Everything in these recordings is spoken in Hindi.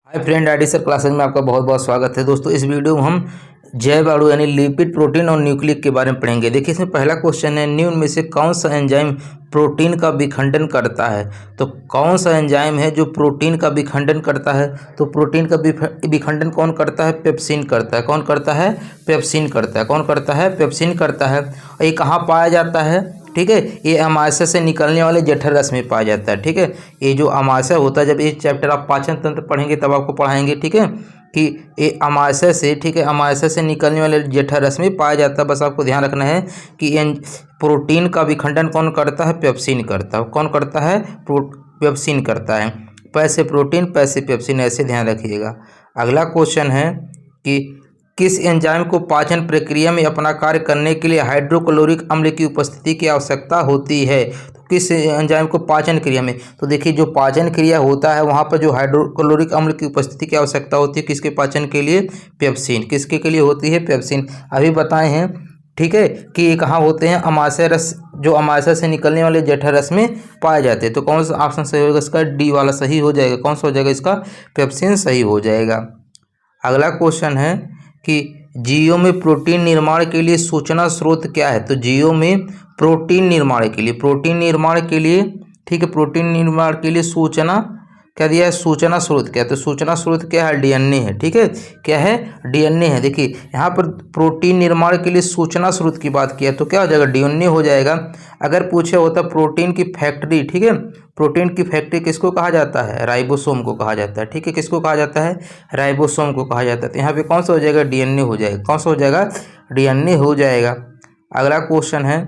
Hi friend, ID sir classes में आपका बहुत बहुत स्वागत है। दोस्तों, इस वीडियो में हम जैव अणु यानी लिपिड, प्रोटीन और न्यूक्लिक के बारे में पढ़ेंगे। देखिए, इसमें पहला क्वेश्चन है, निम्न में से कौन सा एंजाइम प्रोटीन का विखंडन करता है। तो कौन सा एंजाइम है जो प्रोटीन का विखंडन करता है? तो प्रोटीन का विखंडन कौन करता है? पेप्सिन करता है। कौन करता है? पेप्सिन करता है। कौन करता है? पेप्सिन करता है। और ये कहाँ पाया जाता है? ठीक है, ये अमाशय से निकलने वाले जठर रस में पाया जाता है। ठीक है, ये जो अमाशय होता है, जब ये चैप्टर आप पाचन तंत्र पढ़ेंगे तब आपको पढ़ाएंगे। ठीक है, कि ये अमाशय से, ठीक है, अमाशय से निकलने वाले जठर रस में पाया जाता है। बस आपको ध्यान रखना है कि प्रोटीन का विखंडन कौन करता है? पेप्सिन करता है। कौन करता है? पेप्सिन करता है। पैसे प्रोटीन, पैसे पेप्सिन, ऐसे ध्यान रखिएगा। अगला क्वेश्चन है कि किस एंजाइम को पाचन प्रक्रिया में अपना कार्य करने के लिए हाइड्रोक्लोरिक अम्ल की उपस्थिति की आवश्यकता होती है? तो किस एंजाइम को पाचन क्रिया में? तो देखिए, जो पाचन क्रिया होता है वहाँ पर जो हाइड्रोक्लोरिक अम्ल की उपस्थिति की आवश्यकता होती है, किसके पाचन के लिए? पेप्सिन। किसके के लिए होती है? पेप्सिन। अभी बताए हैं, ठीक है, कि ये कहाँ होते हैं? अमाशय रस, जो अमाशय से निकलने वाले जठर रस में पाए जाते हैं। तो कौन सा ऑप्शन सही होगा? इसका डी वाला सही हो जाएगा। कौन सा हो जाएगा? इसका पेप्सिन सही हो जाएगा। अगला क्वेश्चन है कि जीवों में प्रोटीन निर्माण के लिए सूचना स्रोत क्या है? तो जीवों में प्रोटीन निर्माण के लिए, ठीक है, प्रोटीन निर्माण के लिए सूचना क्या दिया है? सूचना स्रोत क्या है? तो सूचना स्रोत क्या है? डीएनए है। ठीक है, क्या है? डीएनए है। देखिए, यहाँ पर प्रोटीन निर्माण के लिए सूचना स्रोत की बात किया तो क्या हो जाएगा? डीएनए हो जाएगा। अगर पूछे होता प्रोटीन की फैक्ट्री, ठीक है, प्रोटीन की फैक्ट्री किसको कहा जाता है? राइबोसोम को कहा जाता है। ठीक है, किसको कहा जाता है? राइबोसोम को कहा जाता है। तो यहाँ पे कौन सा हो जाएगा? डीएनए हो जाएगा। कौन सा हो जाएगा? डीएनए हो जाएगा। अगला क्वेश्चन है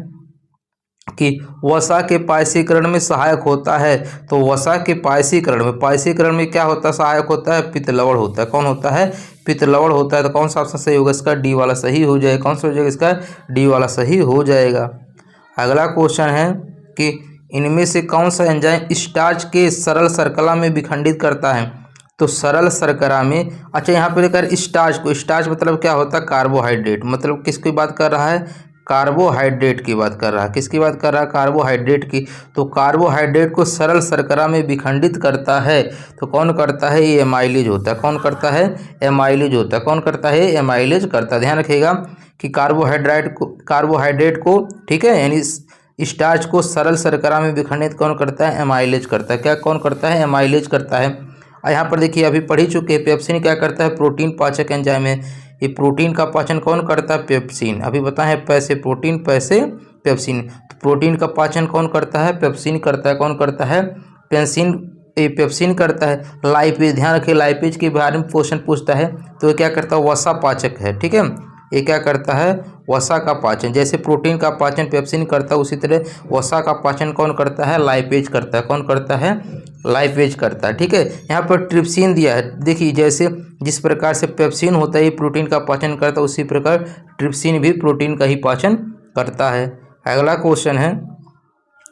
कि वसा के पायसीकरण में सहायक होता है। तो वसा के पायसीकरण में क्या होता है? सहायक होता है? पित्त लवण होता है। कौन होता है? पित्त लवण होता है। तो कौन सा ऑप्शन सही होगा? इसका डी वाला सही हो जाएगा। कौन सा हो जाएगा? इसका डी वाला सही हो जाएगा। अगला क्वेश्चन है कि इनमें से कौन सा एंजाइम स्टार्च के सरल शर्करा में विखंडित करता है? तो सरल शर्करा में, अच्छा, यहाँ पर लेकर स्टार्च मतलब क्या होता है? कार्बोहाइड्रेट। मतलब किसकी बात कर रहा है? कार्बोहाइड्रेट की बात कर रहा है। किसकी बात कर रहा है? कार्बोहाइड्रेट की। तो कार्बोहाइड्रेट को सरल शर्करा में विखंडित करता है। तो कौन करता है? ये एमाइलेज होता है। कौन करता है? एमाइलेज होता है। कौन करता है? एमाइलेज करता है। ध्यान रखिएगा कि कार्बोहाइड्रेट को, ठीक है, यानी स्टार्च को सरल शर्करा में विखंडित कौन करता है? एमाइलेज करता है। क्या कौन करता है? एमाइलेज करता है। और यहाँ पर देखिए, अभी पढ़ ही चुके हैं, पेप्सिन क्या करता है? प्रोटीन पाचक एंजाइम है। ये प्रोटीन का पाचन कौन करता है? पेप्सिन। अभी बताएं, पैसे प्रोटीन, पैसे पेप्सिन। तो प्रोटीन का पाचन कौन करता है? पेप्सिन करता है। कौन करता है? पेप्सिन करता है। लाइपेज, ध्यान रखिए, लाइपेज के बारे में क्वेश्चन पूछता है तो ये क्या करता है? वसा पाचक है। ठीक है, ये क्या करता है? वसा का पाचन। जैसे प्रोटीन का पाचन पेप्सिन करता है, उसी तरह वसा का पाचन कौन करता है? लाइपेज करता है। कौन करता है? लाइपेज करता है। ठीक है, यहाँ पर ट्रिप्सिन दिया है। देखिए, जैसे जिस प्रकार से पेप्सिन होता है ये प्रोटीन का पाचन करता है, उसी प्रकार ट्रिप्सिन भी प्रोटीन का ही पाचन करता है। अगला क्वेश्चन है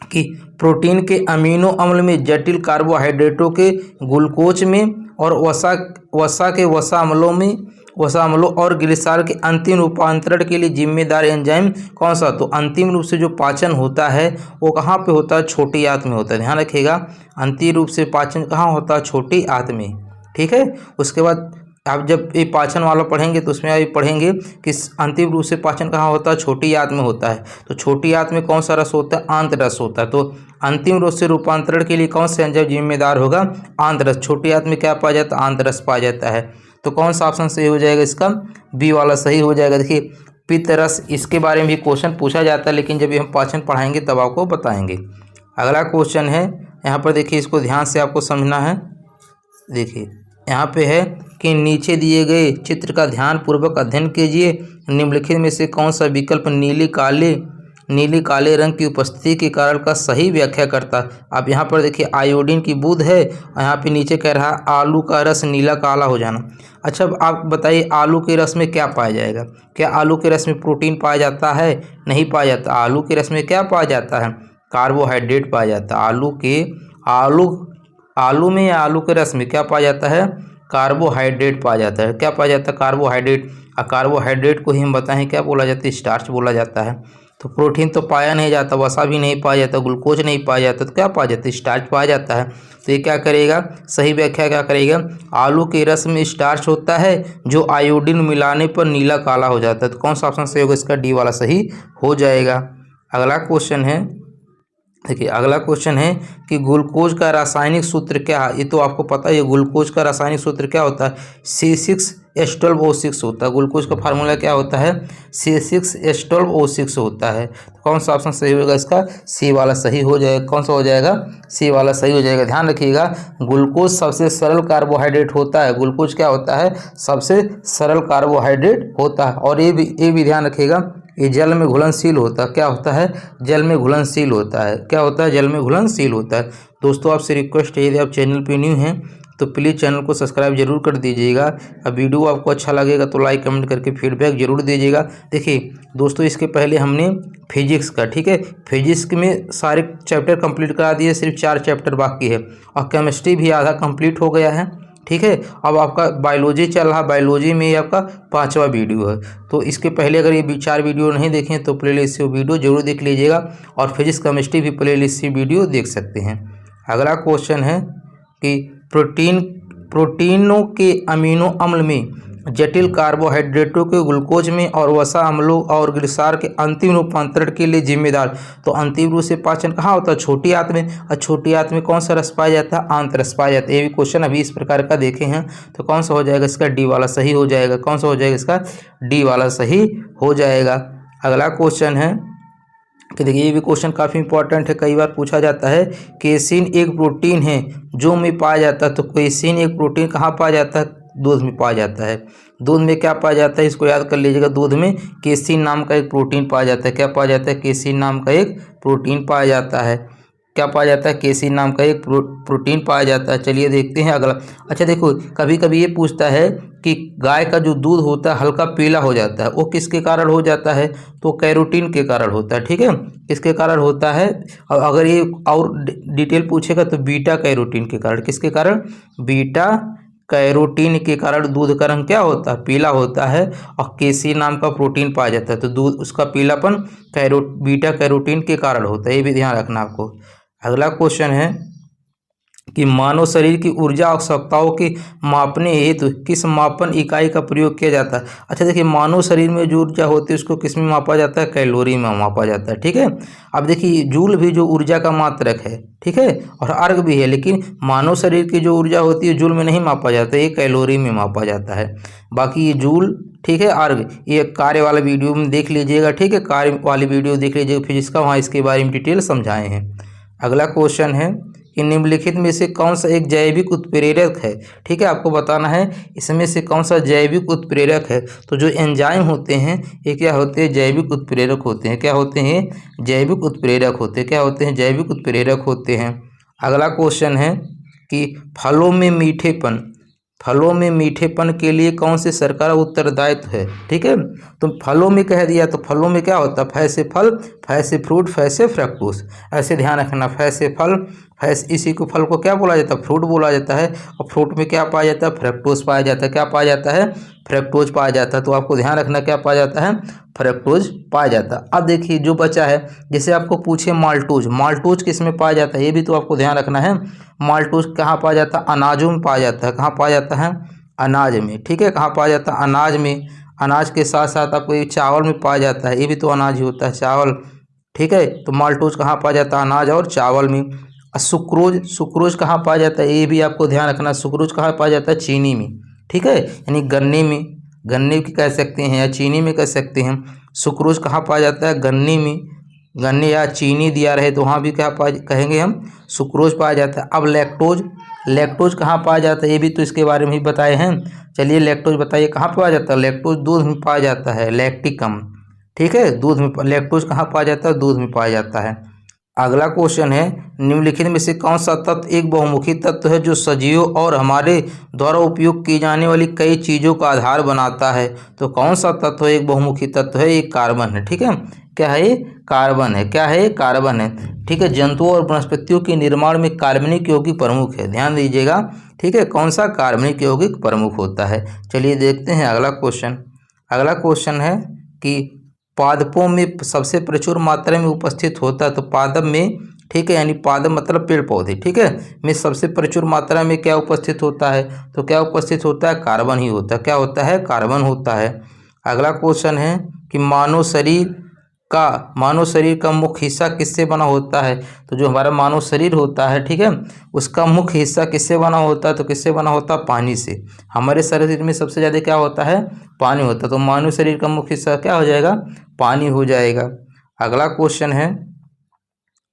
कि प्रोटीन के अमीनो अम्ल में जटिल कार्बोहाइड्रेटों के ग्लूकोज में और वसा के वसा अम्लों और ग्लिसरॉल के अंतिम रूपांतरण के लिए जिम्मेदार एंजाइम कौन सा? तो अंतिम रूप से जो पाचन होता है वो कहाँ पे होता है? छोटी आंत में होता है। ध्यान रखिएगा, अंतिम रूप से पाचन कहाँ होता है? छोटी आंत में। ठीक है, उसके बाद आप जब ये पाचन वाला पढ़ेंगे तो उसमें आप पढ़ेंगे कि अंतिम रूप से पाचन कहाँ होता है? छोटी आंत में होता है। तो छोटी आंत में कौन सा रस होता है? आंत रस होता है। तो अंतिम रूप से रूपांतरण के लिए कौन सा एंजाइम जिम्मेदार होगा? आंत रस। छोटी आंत में क्या पाया जाता है? आंत रस पाया जाता है। तो कौन सा ऑप्शन सही हो जाएगा? इसका बी वाला सही हो जाएगा। देखिए, पित्त रस, इसके बारे में भी क्वेश्चन पूछा जाता है, लेकिन जब हम पाचन पढ़ाएंगे तब आपको बताएंगे। अगला क्वेश्चन है, यहाँ पर देखिए, इसको ध्यान से आपको समझना है। देखिए, यहाँ पे है कि नीचे दिए गए चित्र का ध्यानपूर्वक अध्ययन कीजिए। निम्नलिखित में से कौन सा विकल्प नीली काले रंग की उपस्थिति के कारण का सही व्याख्या करता है? आप यहाँ पर देखिए, आयोडीन की बूंद है और यहाँ पे नीचे कह रहा है आलू का रस नीला काला हो जाना। अच्छा, अब आप बताइए, आलू के रस में क्या पाया जाएगा? क्या आलू के रस में प्रोटीन पाया जाता है? नहीं पाया जाता। आलू के रस में क्या पाया जाता है? कार्बोहाइड्रेट पाया जाता है। आलू में या आलू के रस में क्या पाया जाता है? कार्बोहाइड्रेट पाया जाता है। क्या पाया जाता है? कार्बोहाइड्रेट। और कार्बोहाइड्रेट को ही हम बताएं क्या बोला जाता है? स्टार्च बोला जाता है। तो प्रोटीन तो पाया नहीं जाता, वसा भी नहीं पाया जाता, ग्लूकोज नहीं पाया जाता, तो क्या पाया जाता है? स्टार्च पाया जाता है। तो ये क्या करेगा? सही व्याख्या क्या करेगा? आलू के रस में स्टार्च होता है जो आयोडीन मिलाने पर नीला काला हो जाता है। तो कौन सा ऑप्शन सही होगा? इसका डी वाला सही हो जाएगा। अगला क्वेश्चन है, देखिए अगला क्वेश्चन है कि ग्लूकोज का रासायनिक सूत्र क्या है? ये तो आपको पता है, ग्लूकोज का रासायनिक सूत्र क्या होता है? C6H12O6 होता है। ग्लूकोज का फार्मूला क्या होता है? C6H12O6 होता है। तो कौन सा ऑप्शन सही होगा? इसका सी वाला सही हो जाएगा। कौन सा हो जाएगा? सी वाला सही हो जाएगा। ध्यान रखिएगा, ग्लूकोज सबसे सरल कार्बोहाइड्रेट होता है। ग्लूकोज क्या होता है? सबसे सरल कार्बोहाइड्रेट होता है। और ये भी ध्यान रखिएगा, ये जल में घुलनशील होता है। क्या होता है? जल में घुलनशील होता है। क्या होता है? जल में घुलनशील होता है। दोस्तों आपसे रिक्वेस्ट है, यदि आप चैनल पे न्यू हैं तो प्लीज़ चैनल को सब्सक्राइब जरूर कर दीजिएगा। अब वीडियो आपको अच्छा लगेगा तो लाइक कमेंट करके फीडबैक जरूर दीजिएगा। देखिए दोस्तों, इसके पहले हमने फिजिक्स का, ठीक है, फिजिक्स में सारे चैप्टर कंप्लीट करा दिए, सिर्फ 4 चैप्टर बाकी है। और केमिस्ट्री भी आधा कंप्लीट हो गया है, ठीक है। अब आपका बायोलॉजी चल रहा, बायोलॉजी में आपका 5वां वीडियो है। तो इसके पहले अगर ये 4 वीडियो नहीं देखें तो प्लेलिस्ट से वीडियो जरूर देख लीजिएगा। और फिजिक्स केमिस्ट्री भी प्लेलिस्ट से वीडियो देख सकते हैं। अगला क्वेश्चन है कि प्रोटीनों के अमीनो अम्ल में जटिल कार्बोहाइड्रेटों के ग्लूकोज में और वसा अम्लों और ग्लिसरॉल के अंतिम रूपांतरण के लिए जिम्मेदार। तो अंतिम रूप से पाचन कहाँ होता है? छोटी आंत में। और छोटी आंत में कौन सा रस पाया जाता है? आंत रस पाया जाता है। ये भी क्वेश्चन अभी इस प्रकार का देखे हैं। तो कौन सा हो जाएगा? इसका डी वाला सही हो जाएगा। कौन सा हो जाएगा? इसका डी वाला सही हो जाएगा। अगला क्वेश्चन है कि देखिए, ये भी क्वेश्चन काफ़ी इंपॉर्टेंट है, कई बार पूछा जाता है। केसिन एक प्रोटीन है जो में पाया जाता है। तो केसिन एक प्रोटीन कहाँ पाया जाता है? दूध में पाया जाता है। दूध में क्या पाया जाता है? इसको याद कर लीजिएगा। दूध में केसिन नाम का एक प्रोटीन पाया जाता है। क्या पाया जाता है? केसिन नाम का एक प्रोटीन पाया जाता है। क्या पाया जाता है? केसिन नाम का एक प्रोटीन पाया जाता है। चलिए देखते हैं अगला। अच्छा देखो, कभी कभी ये पूछता है कि गाय का जो दूध होता है हल्का पीला हो जाता है, वो किसके कारण हो जाता है? तो कैरोटीन के कारण होता है, ठीक है। किसके कारण होता है? और अगर ये और डिटेल पूछेगा तो बीटा कैरोटीन के कारण। किसके कारण? बीटा कैरोटीन के कारण दूध का रंग क्या होता है? पीला होता है। और केसिन नाम का प्रोटीन पाया जाता है तो दूध, उसका पीलापन बीटा कैरोटीन के कारण होता है। ये भी ध्यान रखना आपको। अगला क्वेश्चन है कि मानव शरीर की ऊर्जा आवश्यकताओं की मापने हेतु किस मापन इकाई का प्रयोग किया जाता है? अच्छा देखिए, मानव शरीर में जो ऊर्जा होती है उसको किस में मापा जाता है? कैलोरी में मापा जाता है, ठीक है। अब देखिए, जूल भी जो ऊर्जा का मात्रक है, ठीक है, और अर्घ भी है, लेकिन मानव शरीर की जो ऊर्जा होती है जूल में नहीं मापा जाता, ये कैलोरी में मापा जाता है। बाकी ये जूल, ठीक है, अर्घ, ये कार्य वाला वीडियो में देख लीजिएगा, ठीक है, कार्य वाली वीडियो देख लीजिएगा फिजिक्स का, वहाँ इसके बारे में डिटेल समझाए हैं। अगला क्वेश्चन है कि निम्नलिखित में से कौन सा एक जैविक उत्प्रेरक है? ठीक है, आपको बताना है इसमें से कौन सा जैविक उत्प्रेरक है। तो जो एंजाइम होते हैं ये क्या होते हैं? जैविक उत्प्रेरक होते हैं। क्या होते हैं? जैविक उत्प्रेरक होते हैं। क्या होते हैं? जैविक उत्प्रेरक होते हैं। अगला क्वेश्चन है कि फलों में मीठेपन के लिए कौन से सरकार उत्तरदायित्व है? ठीक है, तो फलों में कह दिया तो फलों में क्या होता है? फै से फल, फै से फ्रूट, फै से फ्रक्टोज। ऐसे ध्यान रखना, फै से फल, इसी को फल को क्या बोला जाता है? फ्रूट बोला जाता है। और फ्रूट में क्या पाया जाता है? फ्रक्टोज पाया जाता है। क्या पाया जाता है? फ्रक्टोज पाया जाता है। तो आपको ध्यान रखना क्या पाया जाता है? फ्रक्टोज पाया जाता है। अब देखिए जो बचा है, जैसे आपको पूछे माल्टोज किस में पाया जाता है, ये भी तो आपको ध्यान रखना है। माल्टोज कहाँ पाया जाता है? अनाजों में पाया जाता है। कहाँ पाया जाता है? अनाज में, ठीक है। कहाँ पाया जाता है? अनाज में। अनाज के साथ साथ आपको ये चावल में पाया जाता है, ये भी तो अनाज ही होता है, चावल, ठीक है। तो माल्टोज कहाँ पाया जाता है? अनाज और चावल में। सुक्रोज कहाँ पाया जाता है? ये भी आपको ध्यान रखना। सुक्रोज कहाँ पाया जाता है? चीनी में, ठीक है, यानी गन्ने में, गन्ने की कह सकते हैं या चीनी में कह सकते हैं। सुक्रोज कहाँ पाया जाता है? गन्ने में। गन्ने या चीनी दिया रहे तो वहाँ भी क्या कहेंगे हम? सुक्रोज पाया जाता है। अब लैक्टोज कहाँ पाया जाता है? ये भी तो इसके बारे में ही बताए हैं। चलिए लैक्टोज बताइए कहाँ पाया जाता है? लैक्टोज दूध में पाया जाता है, लैक्टिकम, ठीक है, दूध में। लैक्टोज कहाँ पाया जाता है? दूध में पाया जाता है। अगला क्वेश्चन है, निम्नलिखित में से कौन सा तत्व एक बहुमुखी तत्व है जो सजीवों और हमारे द्वारा उपयोग की जाने वाली कई चीज़ों का आधार बनाता है? तो कौन सा तत्व एक बहुमुखी तत्व है? एक कार्बन है, ठीक है। क्या है? कार्बन है। क्या है? कार्बन है, ठीक है। जंतुओं और वनस्पतियों के निर्माण में कार्बनिक यौगिक प्रमुख है। ध्यान दीजिएगा, ठीक है, कौन सा कार्बनिक यौगिक प्रमुख होता है। चलिए देखते हैं अगला क्वेश्चन। अगला क्वेश्चन है कि पादपों में सबसे प्रचुर मात्रा में उपस्थित होता है? तो पादप में, ठीक है, यानी पादप मतलब पेड़ पौधे, ठीक है, में सबसे प्रचुर मात्रा में क्या उपस्थित होता है? तो क्या उपस्थित होता है? कार्बन ही होता है। क्या होता है? कार्बन होता है। अगला क्वेश्चन है कि मानव शरीर का मुख्य हिस्सा किससे बना होता है? तो जो हमारा मानव शरीर होता है, ठीक है, उसका मुख्य हिस्सा किससे बना होता है? तो किससे बना होता है? पानी से। हमारे शरीर में सबसे ज़्यादा क्या होता है? पानी होता है। तो मानव शरीर का मुख्य हिस्सा क्या हो जाएगा? पानी हो जाएगा। अगला क्वेश्चन है,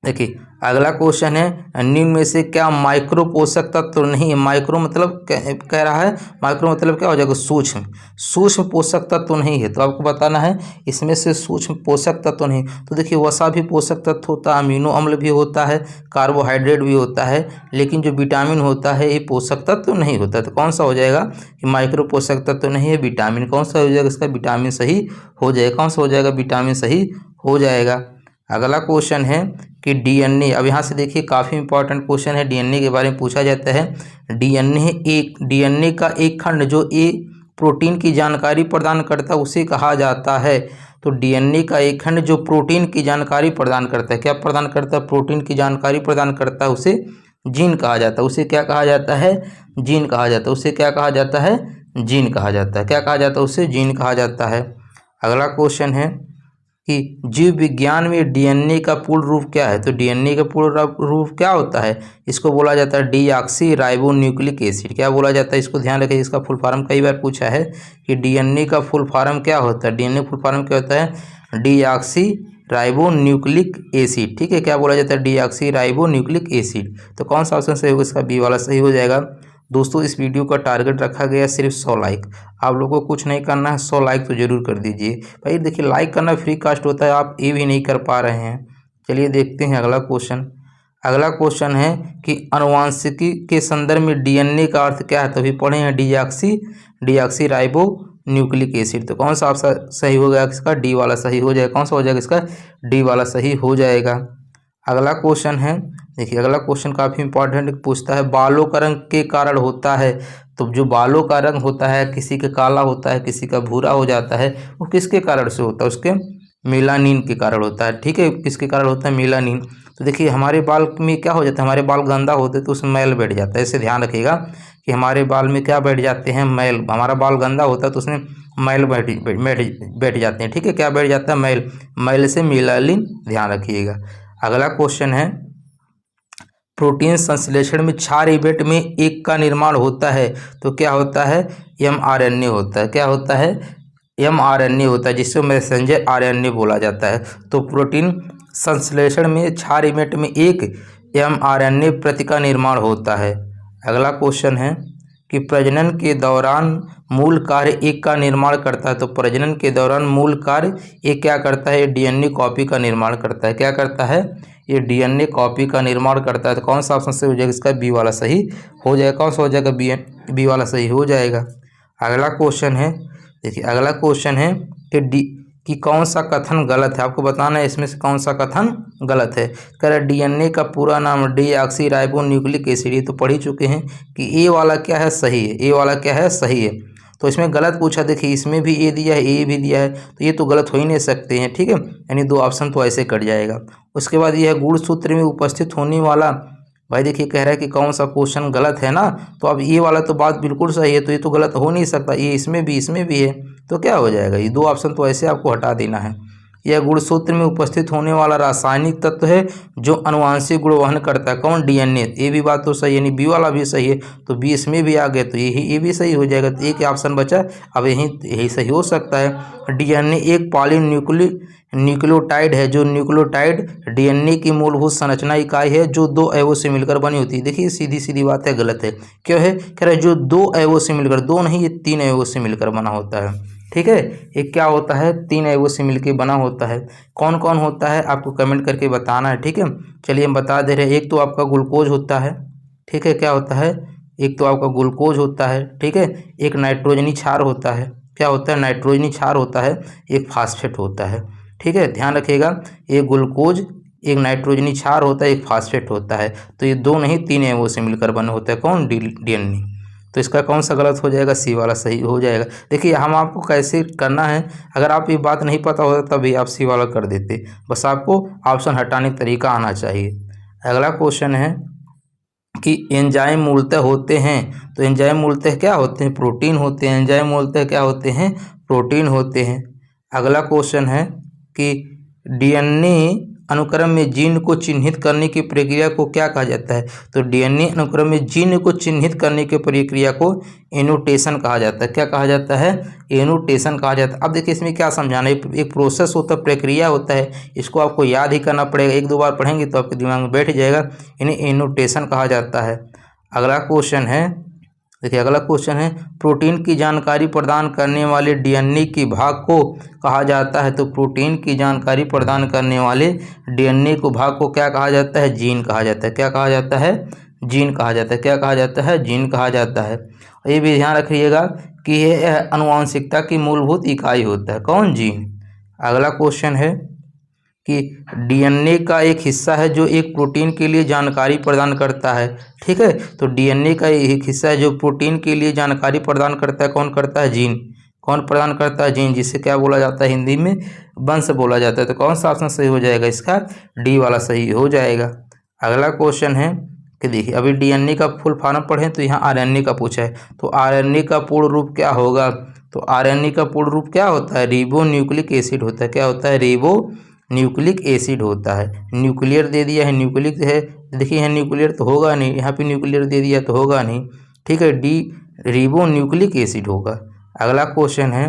देखिए अगला क्वेश्चन है, निम्न में से क्या माइक्रो पोषक तत्व नहीं है? माइक्रो मतलब कह रहा है, माइक्रो मतलब क्या हो जाएगा? सूक्ष्म। सूक्ष्म पोषक तत्व नहीं है, तो आपको बताना है इसमें से सूक्ष्म पोषक तत्व नहीं। तो देखिए वसा भी पोषक तत्व होता है, अमीनो अम्ल भी होता है, कार्बोहाइड्रेट भी होता है, लेकिन जो विटामिन होता है ये पोषक तत्व नहीं होता। तो कौन सा हो जाएगा कि माइक्रो पोषक तत्व नहीं है? विटामिन। कौन सा हो जाएगा इसका? विटामिन सही हो जाएगा। कौन सा हो जाएगा? विटामिन सही हो जाएगा। अगला क्वेश्चन है कि डीएनए, अब यहाँ से देखिए काफ़ी इंपॉर्टेंट क्वेश्चन है, डीएनए के बारे में पूछा जाता है। डीएनए का एक खंड जो ए प्रोटीन की जानकारी प्रदान करता है उसे कहा जाता है? तो डीएनए का एक खंड जो प्रोटीन की जानकारी प्रदान करता है, क्या प्रदान करता है? प्रोटीन की जानकारी प्रदान करता है, उसे जीन कहा जाता है। उसे क्या कहा जाता है? जीन कहा जाता है। उसे क्या कहा जाता है? जीन कहा जाता है। क्या कहा जाता है? उसे जीन कहा जाता है। अगला क्वेश्चन है कि जीव विज्ञान में डीएनए का पूर्ण रूप क्या है? तो डीएनए का पूर्ण रूप क्या होता है? इसको बोला जाता है डीऑक्सी राइबो न्यूक्लिक एसिड। क्या बोला जाता है? इसको ध्यान रखिए, इसका फुल फॉर्म कई बार पूछा है कि डीएनए का फुल फॉर्म क्या होता है? डीएनए फुल फॉर्म क्या होता है? डीऑक्सी राइबो न्यूक्लिक एसिड, ठीक है। क्या बोला जाता है? Deoxy ribo nucleic acid. तो कौन सा ऑप्शन सही होगा? इसका बी वाला सही हो जाएगा। दोस्तों इस वीडियो का टारगेट रखा गया सिर्फ 100 लाइक। आप लोगों को कुछ नहीं करना है, 100 लाइक तो जरूर कर दीजिए भाई। देखिए लाइक करना फ्री कास्ट होता है, आप ये भी नहीं कर पा रहे हैं। चलिए देखते हैं अगला क्वेश्चन। अगला क्वेश्चन है कि आनुवांशिकी के संदर्भ में डीएनए का अर्थ क्या है? तभी पढ़े हैं डीऑक्सी राइबो न्यूक्लिक एसिड। तो कौन सा ऑप्शन सही हो गया? इसका डी वाला सही हो जाएगा। कौन सा हो जाएगा? इसका डी वाला सही हो जाएगा। अगला क्वेश्चन है, देखिए अगला क्वेश्चन काफ़ी इंपॉर्टेंट पूछता है, बालों का रंग के कारण होता है? तो जो बालों का रंग होता है, किसी का काला होता है, किसी का भूरा हो जाता है, वो किसके कारण से होता है? उसके मेलानिन के कारण होता है, ठीक है। किसके कारण होता है? मेलानिन। तो देखिए हमारे बाल में क्या हो जाता है? हमारे बाल गंदा होते तो उसमें मैल बैठ जाता है। इसे ध्यान रखिएगा कि हमारे बाल में क्या बैठ जाते हैं? मैल। हमारा बाल गंदा होता है तो उसमें मैल बैठ जाते हैं, ठीक है। क्या बैठ जाता है? मैल। मैल से मेलानिन, ध्यान रखिएगा। अगला क्वेश्चन है, प्रोटीन संश्लेषण में क्षार इवेंट में एक का निर्माण होता है, तो क्या होता है? mRNA होता है। क्या होता है? mRNA होता है, जिसको मैसेंजर आरएनए बोला जाता है। तो प्रोटीन संश्लेषण में क्षार इवेंट में एक mRNA प्रति का निर्माण होता है। अगला क्वेश्चन है कि प्रजनन के दौरान मूल कार्य एक का निर्माण करता है। तो प्रजनन के दौरान मूल कार्य एक क्या करता है? डीएनए कॉपी का निर्माण करता है। क्या करता है? ये डीएनए कॉपी का निर्माण करता है। तो कौन सा ऑप्शन सही हो जाएगा? इसका बी वाला सही हो जाएगा। कौन सा हो जाएगा? बी वाला सही हो जाएगा। अगला क्वेश्चन है, देखिए अगला क्वेश्चन है कि कौन सा कथन गलत है? आपको बताना है इसमें से कौन सा कथन गलत है। कह रहा है डीएनए का पूरा नाम डीऑक्सी राइबो न्यूक्लिक एसिड। ये तो पढ़ ही चुके हैं कि ए वाला क्या है? सही है। ए वाला क्या है? सही है। तो इसमें गलत पूछा, देखिए इसमें भी ए दिया है, ए भी दिया है, तो ये तो गलत हो ही नहीं सकते हैं, ठीक है। यानी दो ऑप्शन तो ऐसे कट जाएगा। उसके बाद ये है गुणसूत्र में उपस्थित होने वाला, भाई देखिए कह रहा है कि कौन सा क्वेश्चन गलत है ना, तो अब ये वाला तो बात बिल्कुल सही है, तो ये तो गलत हो नहीं सकता। ये इसमें भी है, तो क्या हो जाएगा? ये दो ऑप्शन तो ऐसे आपको हटा देना है। यह गुणसूत्र में उपस्थित होने वाला रासायनिक तत्व है जो अनुवांशिक गुण वहन करता है। कौन? डीएनए। ये भी बात तो सही है, यानी बी वाला भी सही है, तो बी इसमें भी आ गया, तो ये भी सही हो जाएगा। तो एक ऑप्शन बचा, अब यही सही हो सकता है। डीएनए एक न्यूक्लियोटाइड है, जो न्यूक्लियोटाइड डीएनए की मूलभूत संरचना इकाई है जो दो अवयवों से मिलकर बनी होती है। देखिए सीधी सीधी बात है, गलत है। क्यों है? कह रहा है जो दो अवयवों से मिलकर, दो नहीं ये 3 अवयवों से मिलकर बना होता है, ठीक है। एक क्या होता है? 3 अवयवों से मिलकर बना होता है। कौन कौन होता है आपको कमेंट करके बताना है, ठीक है। चलिए हम बता दे रहे हैं। एक तो आपका ग्लूकोज होता है, ठीक है। क्या होता है? एक तो आपका ग्लूकोज होता है, ठीक है। एक नाइट्रोजनी क्षार होता है। क्या होता है? नाइट्रोजनी क्षार होता है। एक फास्फेट होता है, ठीक है। ध्यान रखिएगा, एक ग्लूकोज, एक नाइट्रोजनी क्षार होता है, एक फास्फेट होता है। तो ये दो नहीं 3 अवयवों से मिलकर बने होता है। कौन? डीएनए। तो इसका कौन सा गलत हो जाएगा, सी वाला सही हो जाएगा। देखिए हम आपको कैसे करना है, अगर आप ये बात नहीं पता होता तभी आप सी वाला कर देते, बस आपको ऑप्शन हटाने का तरीका आना चाहिए। अगला क्वेश्चन है कि एंजाइम मूलतः होते हैं, तो एंजाइम मूलतः क्या होते हैं, प्रोटीन होते हैं। एंजाइम मूलतः क्या होते हैं, प्रोटीन होते हैं। अगला क्वेश्चन है कि डीएनए अनुक्रम में जीन को चिन्हित करने की प्रक्रिया को क्या कहा जाता है, तो डीएनए अनुक्रम में जीन को चिन्हित करने की प्रक्रिया को एनोटेशन कहा जाता है। क्या कहा जाता है, एनोटेशन कहा जाता है। अब देखिए इसमें क्या समझाना है, एक प्रोसेस होता है, प्रक्रिया होता है, इसको आपको याद ही करना पड़ेगा, एक दो बार पढ़ेंगे तो आपके दिमाग में बैठ जाएगा, इन्हें एनोटेशन कहा जाता है। अगला क्वेश्चन है, देखिए अगला क्वेश्चन है प्रोटीन की जानकारी प्रदान करने वाले डीएनए की भाग को कहा जाता है, तो प्रोटीन की जानकारी प्रदान करने वाले डीएनए को भाग को क्या कहा जाता है, जीन कहा जाता है। क्या कहा जाता है, जीन कहा जाता है। क्या कहा जाता है, जीन कहा जाता है। और ये भी ध्यान रखिएगा कि यह आनुवंशिकता की मूलभूत इकाई होता है, कौन, जीन। अगला क्वेश्चन है कि डीएनए का एक हिस्सा है जो एक प्रोटीन के लिए जानकारी प्रदान करता है, ठीक है। तो डीएनए का एक हिस्सा है जो प्रोटीन के लिए जानकारी प्रदान करता है, कौन करता है, जीन। कौन प्रदान करता है, जीन, जिसे क्या बोला जाता है हिंदी में, वंश बोला जाता है। तो कौन सा ऑप्शन सही हो जाएगा, इसका डी वाला सही हो जाएगा। अगला क्वेश्चन है कि देखिए अभी डीएनए का फुल फॉर्म पढ़ें तो यहाँ आरएनए का पूछा है, तो आरएनए का पूर्ण रूप क्या होगा, तो आरएनए का पूर्ण रूप क्या होता है, रिबो न्यूक्लिक एसिड होता है। क्या होता है, रिबो न्यूक्लिक एसिड होता है। न्यूक्लियर दे दिया है, न्यूक्लिक है, देखिए यहाँ न्यूक्लियर तो होगा नहीं, यहाँ पे न्यूक्लियर दे दिया तो होगा नहीं, ठीक है, डी रिबो न्यूक्लिक एसिड होगा। अगला क्वेश्चन है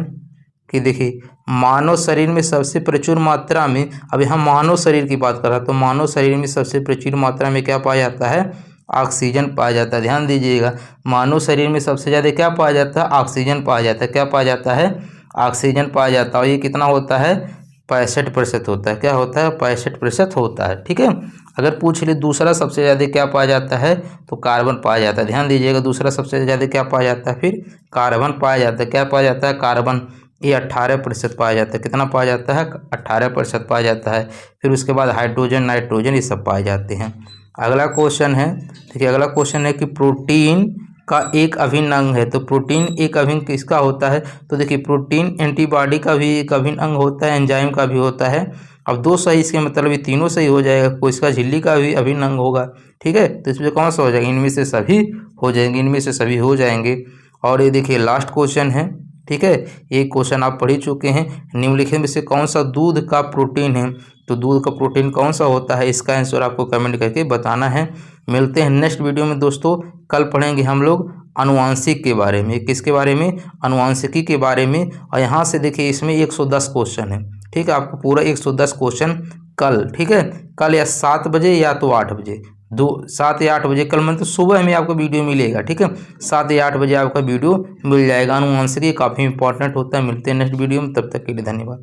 कि देखिए मानव शरीर में सबसे प्रचुर मात्रा में, अब यहाँ मानव शरीर की बात कर रहा है, तो मानव शरीर में सबसे प्रचुर मात्रा में क्या पाया जाता है, ऑक्सीजन पाया जाता है। ध्यान दीजिएगा, मानव शरीर में सबसे ज़्यादा क्या पाया जाता है, ऑक्सीजन पाया जाता है। क्या पाया जाता है, ऑक्सीजन पाया जाता है। और ये कितना होता है, 65% होता है। क्या होता है, 65% होता है, ठीक है। अगर पूछ ले दूसरा सबसे ज़्यादा क्या पाया जाता है, तो कार्बन पाया जाता है। ध्यान दीजिएगा, दूसरा सबसे ज़्यादा क्या पाया जाता है, फिर कार्बन पाया जाता है। क्या पाया जाता है, कार्बन, ये 18% पाया जाता है। कितना पाया जाता है, 18% पाया जाता है। फिर उसके बाद हाइड्रोजन, नाइट्रोजन, ये सब पाए जाते हैं। अगला क्वेश्चन है, देखिए अगला क्वेश्चन है कि प्रोटीन का एक अभिन्न अंग है, तो प्रोटीन एक अभिन्न किसका होता है, तो देखिए प्रोटीन एंटीबॉडी का भी एक अभिन्न अंग होता है, एंजाइम का भी होता है। अब दो सही, इसके मतलब ये तीनों सही हो जाएगा, कोई इसका झिल्ली का भी अभिन्न अंग होगा, ठीक है। तो इसमें कौन सा हो जाएगा, इनमें से सभी हो जाएंगे, इनमें से सभी हो जाएंगे। और ये देखिए लास्ट क्वेश्चन है, ठीक है, ये क्वेश्चन आप पढ़ ही चुके हैं। निम्नलिखित में से कौन सा दूध का प्रोटीन है, तो दूध का प्रोटीन कौन सा होता है, इसका आंसर आपको कमेंट करके बताना है। मिलते हैं नेक्स्ट वीडियो में दोस्तों। कल पढ़ेंगे हम लोग आनुवांशिक के बारे में, किसके बारे में, आनुवांशिकी के बारे में। और यहाँ से देखिए इसमें 110 क्वेश्चन है, ठीक है, आपको पूरा 110 क्वेश्चन कल, ठीक है, कल या 7 बजे या तो 8 बजे, 7 या 8 बजे कल, मतलब सुबह में आपको वीडियो मिलेगा, ठीक है, 7 या 8 बजे आपका वीडियो मिल जाएगा। आनुवांशिकी काफ़ी इंपॉर्टेंट होता है। मिलते हैं नेक्स्ट वीडियो में, तब तक के लिए धन्यवाद।